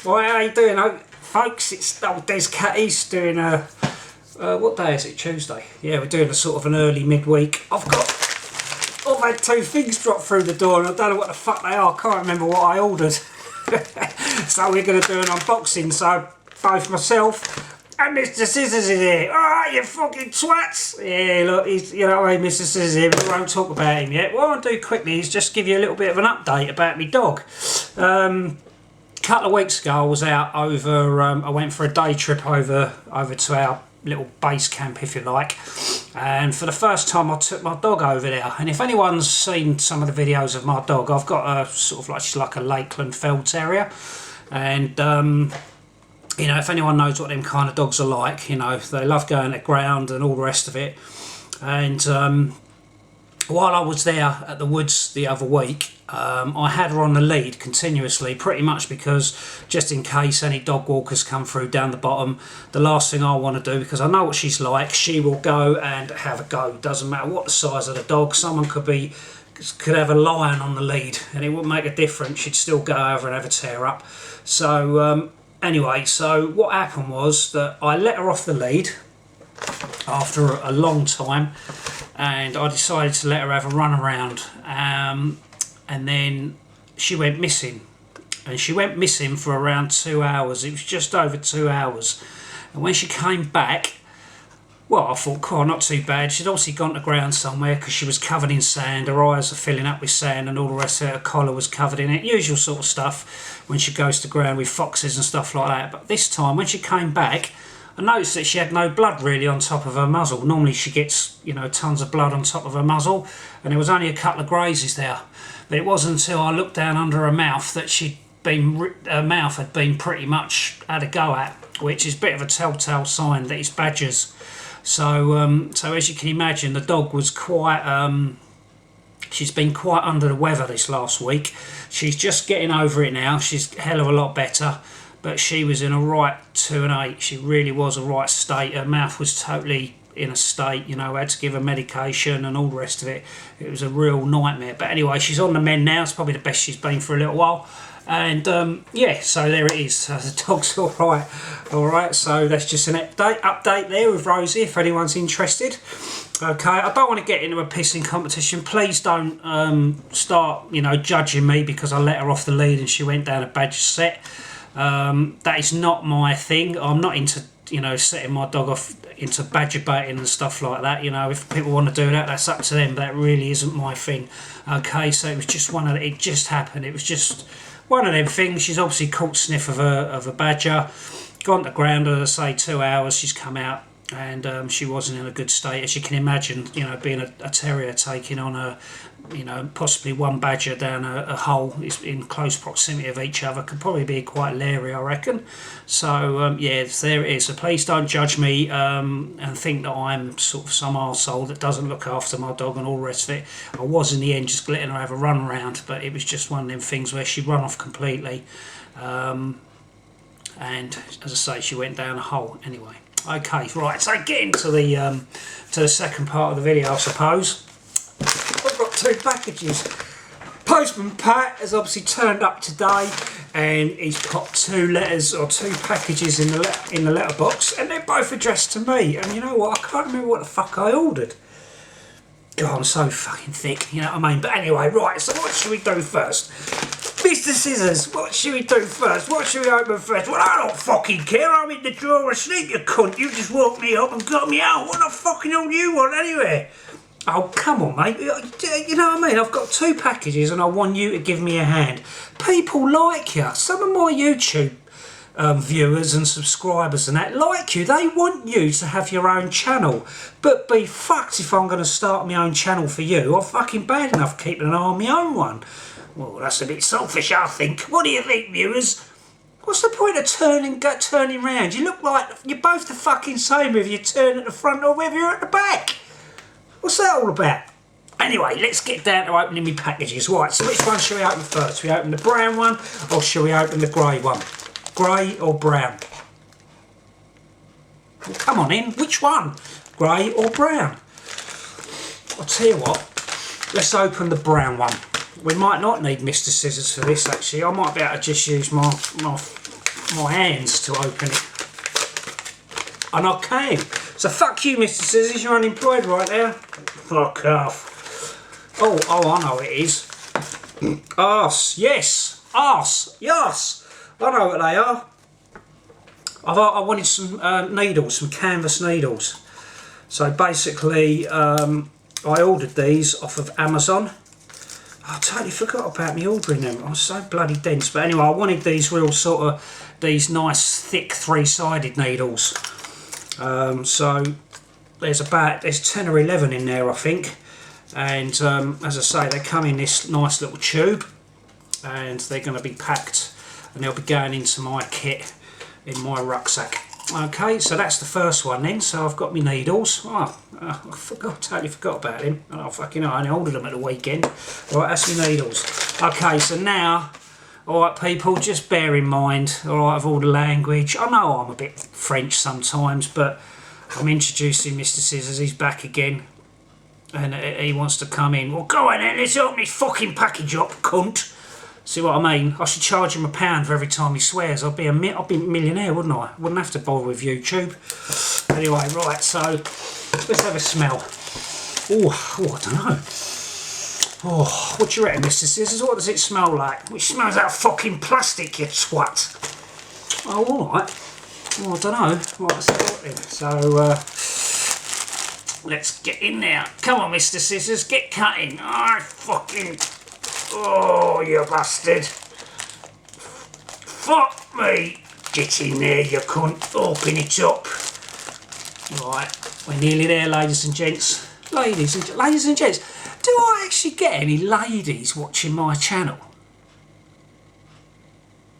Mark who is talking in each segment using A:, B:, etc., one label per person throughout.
A: Well, how you doing, folks? It's there's Cattys doing a what day is it? Tuesday. Yeah, we're doing a sort of an early midweek. I've had two things drop through the door, and I don't know what the fuck they are. I can't remember what I ordered. So we're going to do an unboxing. So both myself and Mr. Scissors is here. Alright, you fucking twats! Yeah, look, he's, you know what I mean, Mr. Scissors here, but we won't talk about him yet. What I'll do quickly is just give you a little bit of an update about my dog. A couple of weeks ago I was out over, I went for a day trip over to our little base camp, if you like, and for the first time I took my dog over there. And if anyone's seen some of the videos of my dog, I've got a sort of like, she's like a Lakeland Feld Terrier, and you know, if anyone knows what them kind of dogs are like, you know, they love going to ground and all the rest of it. And while I was there at the woods the other week, I had her on the lead continuously, pretty much because just in case any dog walkers come through down the bottom, the last thing I want to do, because I know what she's like, she will go and have a go. Doesn't matter what the size of the dog. Someone could have a lion on the lead and it wouldn't make a difference. She'd still go over and have a tear up. So anyway, so what happened was that I let her off the lead after a long time, and I decided to let her have a run around, and then she went missing, and she went missing for around 2 hours. It was just over 2 hours, and when she came back, well, I thought, cool, not too bad. She'd obviously gone to ground somewhere because she was covered in sand. Her eyes are filling up with sand and all the rest of it. Her collar was covered in it. Usual sort of stuff when she goes to ground with foxes and stuff like that. But this time, when she came back, I noticed that she had no blood really on top of her muzzle. Normally she gets, you know, tons of blood on top of her muzzle, and there was only a couple of grazes there. But it wasn't until I looked down under her mouth that her mouth had been pretty much had a go at, which is a bit of a telltale sign that it's badgers. So, so as you can imagine, the dog was quite, she's been quite under the weather this last week. She's just getting over it now. She's a hell of a lot better, but she was in a right 2 and 8. She really was a right state. Her mouth was totally in a state, you know, had to give her medication and all the rest of it. It was a real nightmare. But anyway, she's on the mend now. It's probably the best she's been for a little while. And yeah, so there it is. So the dog's all right. So that's just an update there with Rosie, if anyone's interested. Okay, I don't want to get into a pissing competition. Please don't start, you know, judging me because I let her off the lead and she went down a badger set. That is not my thing. I'm not into, you know, setting my dog off into badger baiting and stuff like that. You know, if people want to do that, that's up to them. That really isn't my thing. Okay, so it was just it just happened. It was just one of them things. She's obviously caught sniff of a badger, gone to ground, as I say, 2 hours. She's come out, and she wasn't in a good state, as you can imagine. You know, being a terrier taking on a, you know, possibly one badger down a hole is in close proximity of each other could probably be quite leery, I reckon. So yeah, there it is. So please don't judge me and think that I'm sort of some arsehole that doesn't look after my dog and all the rest of it. I was in the end just letting her have a run around, but it was just one of them things where she'd run off completely, and as I say, she went down a hole anyway. Okay, right, so getting to the second part of the video, I suppose. I've got 2 packages. Postman Pat has obviously turned up today, and he's popped 2 letters or 2 packages in the letterbox, and they're both addressed to me. And you know what? I can't remember what the fuck I ordered. God, I'm so fucking thick, you know what I mean? But anyway, right, so what should we do first? Mr. Scissors, what should we do first? What should we open first? Well, I don't fucking care. I'm in the drawer asleep, you cunt. You just woke me up and got me out. What the fucking hell do you want anyway? Oh, come on, mate. You know what I mean? I've got 2 packages and I want you to give me a hand. People like you. Some of my YouTube viewers and subscribers and that like you. They want you to have your own channel. But be fucked if I'm going to start my own channel for you. I'm fucking bad enough keeping an eye on my own one. Well, that's a bit selfish, I think. What do you think, viewers? What's the point of turning round? You look like you're both the fucking same whether you turn at the front or whether you're at the back. What's that all about? Anyway, let's get down to opening my packages. Right, so which one shall we open first? Shall we open the brown one or shall we open the grey one? Grey or brown? Well, come on in, which one? Grey or brown? I'll tell you what, let's open the brown one. We might not need Mr. Scissors for this actually. I might be able to just use my my hands to open it. And I can. So fuck you, Mr. Scissors, you're unemployed right now. Fuck off. Oh, I know what it is. Arse, yes. Arse, yes. I know what they are. I wanted some needles, some canvas needles. So basically, I ordered these off of Amazon. I totally forgot about me ordering them. I was so bloody dense. But anyway, I wanted these real sort of, these nice thick three-sided needles. So there's 10 or 11 in there, I think. And as I say, they come in this nice little tube. And they're going to be packed. And they'll be going into my kit in my rucksack. Okay, so that's the first one then. So I've got my needles. Oh, I totally forgot about them. Oh, fucking hell, I only ordered them at the weekend. Right, that's my needles. Okay, so now, alright people, just bear in mind, alright, of all the language. I know I'm a bit French sometimes, but I'm introducing Mr. Scissors. He's back again. And he wants to come in. Well, go on then, let's open this fucking package up, cunt. See what I mean? I should charge him £1 for every time he swears. I'd be a millionaire, wouldn't I? Wouldn't have to bother with YouTube. Anyway, right, so let's have a smell. Oh, I don't know. Oh, what do you reckon, Mr. Scissors? What does it smell like? It smells like fucking plastic, you twat. Oh, alright. Oh, I don't know. Right, let's have a look then. So, let's get in there. Come on, Mr. Scissors, get cutting. Oh, fucking... Oh, you bastard. Fuck me. Get in there, you cunt. Open it up. Right, we're nearly there, ladies and gents. Ladies and gents, do I actually get any ladies watching my channel?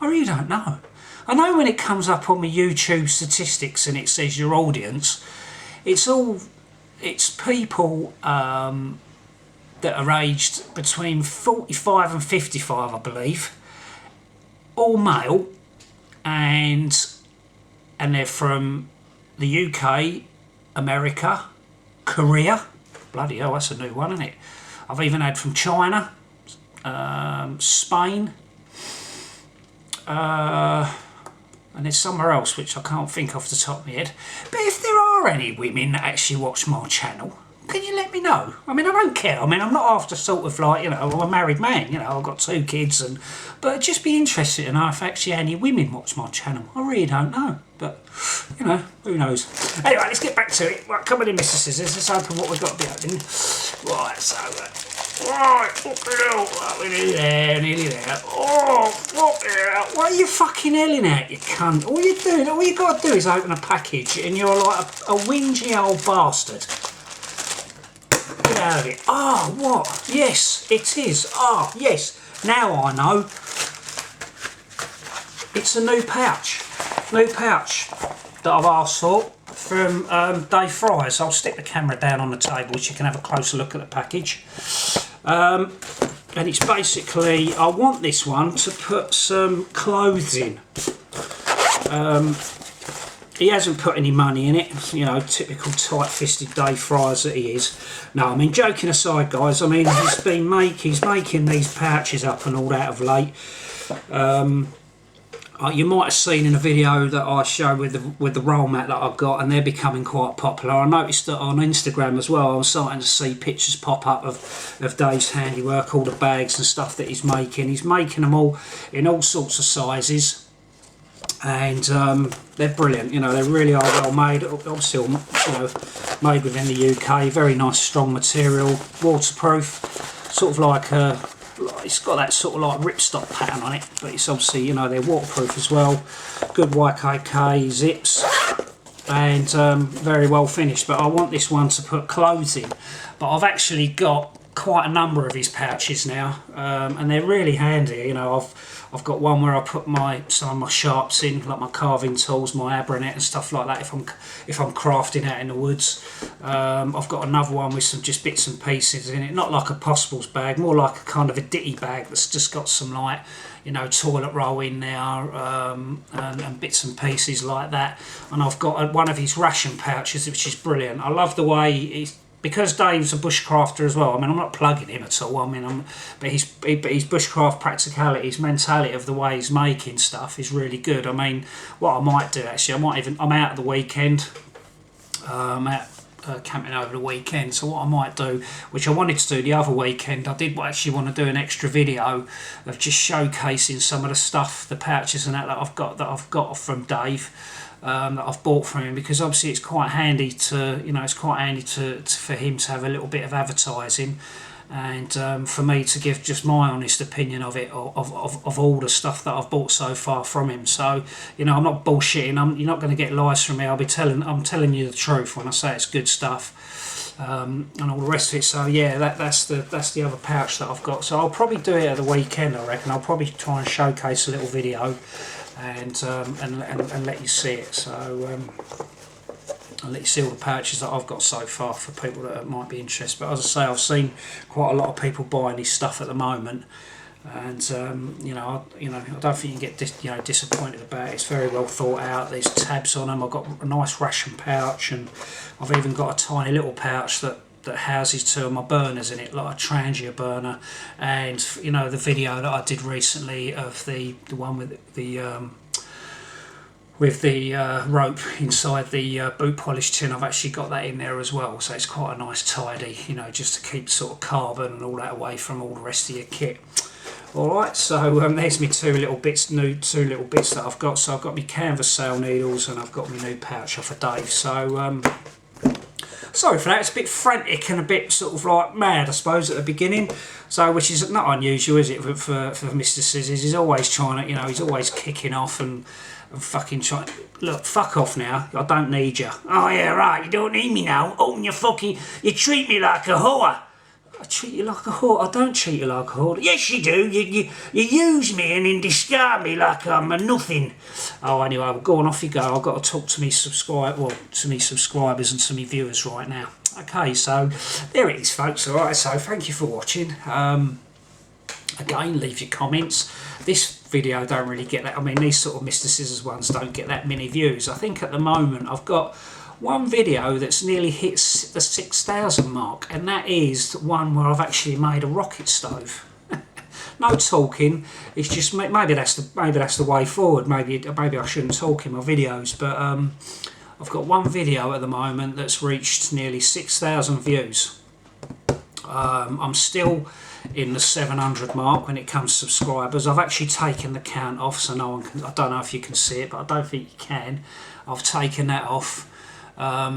A: I really don't know. I know when it comes up on my YouTube statistics and it says your audience, it's people that are aged between 45 and 55, I believe, all male, and they're from the UK, America, Korea. Bloody hell, that's a new one, isn't it? I've even had from China, Spain, and there's somewhere else which I can't think off the top of my head. But if there are any women that actually watch my channel, can you let me know? I mean, I don't care. I mean, I'm not after sort of like, you know, I'm a married man, you know, I've got 2 kids, but just be interested to know if actually any women watch my channel. I really don't know, but, you know, who knows. Anyway, let's get back to it. Right, come on in, Mr. Scissors. Let's open what we've got to be opening. Right, so, right, fucking hell. Right, we're nearly there. Oh, fucking hell. What are you fucking yelling at, you cunt? All you got to do is open a package and you're like a whingy old bastard. Get out of it. Oh, what? Yes, it is. Oh, yes. Now I know. It's a new pouch. New pouch that I've asked for from Dave Fry's. I'll stick the camera down on the table so you can have a closer look at the package. And it's basically, I want this one to put some clothes in. He hasn't put any money in it, you know, typical tight-fisted Dave Fry's that he is. No, I mean, joking aside, guys, I mean, he's making these pouches up and all that of late. You might have seen in a video that I show with the roll mat that I've got, and they're becoming quite popular. I noticed that on Instagram as well, I was starting to see pictures pop up of Dave's handiwork, all the bags and stuff that he's making. He's making them all in all sorts of sizes. And they're brilliant, you know, they really are well made, obviously, you know, made within the UK, very nice strong material, waterproof, sort of like it's got that sort of like ripstop pattern on it, but it's obviously, you know, they're waterproof as well, good YKK zips, and very well finished. But I want this one to put clothes in, but I've actually got quite a number of his pouches now, and they're really handy, you know. I've got one where I put some of my sharps in, like my carving tools, my abronet and stuff like that if I'm crafting out in the woods. I've got another one with some just bits and pieces in it, not like a possibles bag, more like a kind of a ditty bag that's just got some, like, you know, toilet roll in there, and bits and pieces like that. And I've got one of his ration pouches, which is brilliant. I love the way because Dave's a bushcrafter as well. I mean, I'm not plugging him at all. I mean, but his bushcraft practicality, his mentality of the way he's making stuff is really good. I mean, what I might do actually, I'm out at the weekend. I'm out camping over the weekend, so what I might do, which I wanted to do the other weekend, I did actually want to do an extra video of just showcasing some of the stuff, the pouches and that I've got from Dave, that I've bought from him, because obviously it's quite handy to, for him to have a little bit of advertising, and for me to give just my honest opinion of it, of all the stuff that I've bought so far from him. So, I'm not bullshitting. You're not going to get lies from me. I'm telling you the truth when I say it's good stuff, and all the rest of it. So yeah, that's the other pouch that I've got. So I'll probably do it at the weekend, I reckon. I'll probably try and showcase a little video, and let you see it. So. I'll let you see all the pouches that I've got so far for people that might be interested. But as I say, I've seen quite a lot of people buying this stuff at the moment, and I don't think you can get disappointed about it. It's very well thought out. There's tabs on them. I've got a nice ration pouch, and I've even got a tiny little pouch that houses two of my burners in it, like a Trangia burner, and the video that I did recently of the one with the rope inside the boot polish tin. I've actually got that in there as well, so it's quite a nice tidy, just to keep sort of carbon and all that away from all the rest of your kit. Alright, so there's my two little bits that I've got. So I've got my canvas sail needles, and I've got my new pouch off of Dave. So sorry for that, it's a bit frantic and a bit sort of like mad, I suppose, at the beginning. So, which is not unusual, is it, for Mr. Scissors? He's always trying to, he's always kicking off and fucking trying. Look, fuck off now. I don't need you. Oh yeah, right. You don't need me now. Open your fucking. You treat me like a whore. I treat you like a whore. I don't treat you like a whore. Yes, you do. You use me and then discard me like I'm a nothing. Oh, anyway, well, go on, off you go. I've got to talk to me subscribers and to me viewers right now. Okay, so there it is, folks. All right, so thank you for watching. Again, leave your comments. This video don't really get that. I mean, these sort of Mr. Scissors ones don't get that many views. I think at the moment I've got one video that's nearly hit the 6,000 mark, and that is one where I've actually made a rocket stove. No talking. It's just maybe that's the way forward. Maybe I shouldn't talk in my videos, but I've got one video at the moment that's reached nearly 6,000 views. I'm still in the 700 mark when it comes to subscribers. I've actually taken the count off, so no one can. I don't know if you can see it, but I don't think you can. I've taken that off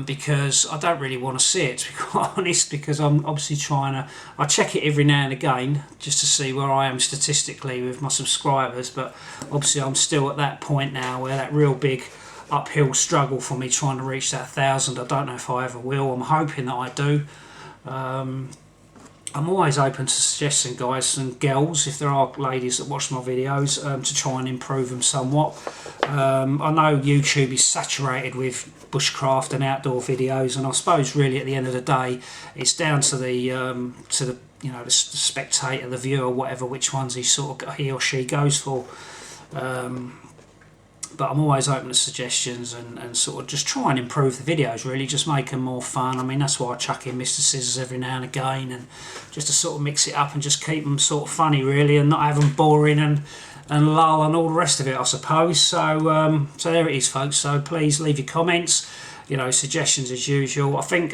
A: because I don't really want to see it, to be quite honest, because I'm obviously I check it every now and again just to see where I am statistically with my subscribers, but obviously I'm still at that point now where that real big uphill struggle for me trying to reach that 1,000. I don't know if I ever will. I'm hoping that I do. I'm always open to suggesting, guys and girls, if there are ladies that watch my videos, to try and improve them somewhat. I know YouTube is saturated with bushcraft and outdoor videos, and I suppose really at the end of the day it's down to the the spectator, the viewer, whatever, which ones he or she goes for. But I'm always open to suggestions and sort of just try and improve the videos, really, just make them more fun. I mean, that's why I chuck in Mr. Scissors every now and again, and just to sort of mix it up and just keep them sort of funny, really, and not have them boring and lull and all the rest of it, I suppose. So so there it is, folks. So please leave your comments, suggestions as usual. I think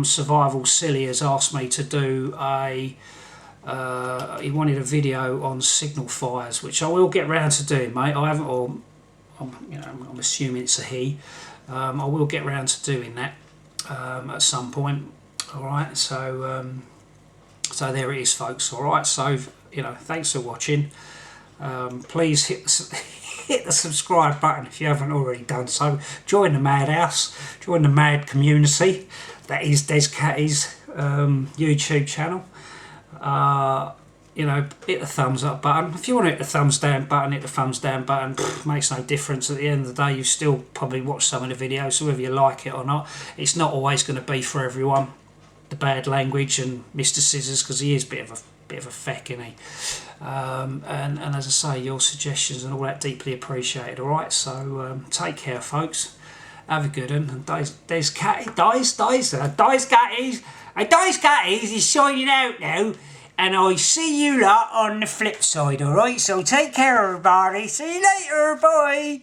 A: Survival Silly has asked me to do he wanted a video on signal fires, which I will get round to doing, mate. I haven't, I'm assuming it's a he. I will get round to doing that at some point. All right, so so there it is, folks. All right, so thanks for watching. Please hit the subscribe button if you haven't already done so. Join the madhouse, join the mad community that is Des Cattys YouTube channel. Hit the thumbs up button. If you want to hit the thumbs down button, hit the thumbs down button. Makes no difference. At the end of the day, you still probably watch some of the videos, so whether you like it or not, it's not always going to be for everyone. The bad language and Mr. Scissors, because he is a bit of a feck, isn't he? And as I say, your suggestions and all that deeply appreciated. All right, so take care, folks, Have a good one. And there's Catty, Dice Catties. And Dice Catties is signing out now. And I see you lot on the flip side, alright? So take care, everybody. See you later. Bye.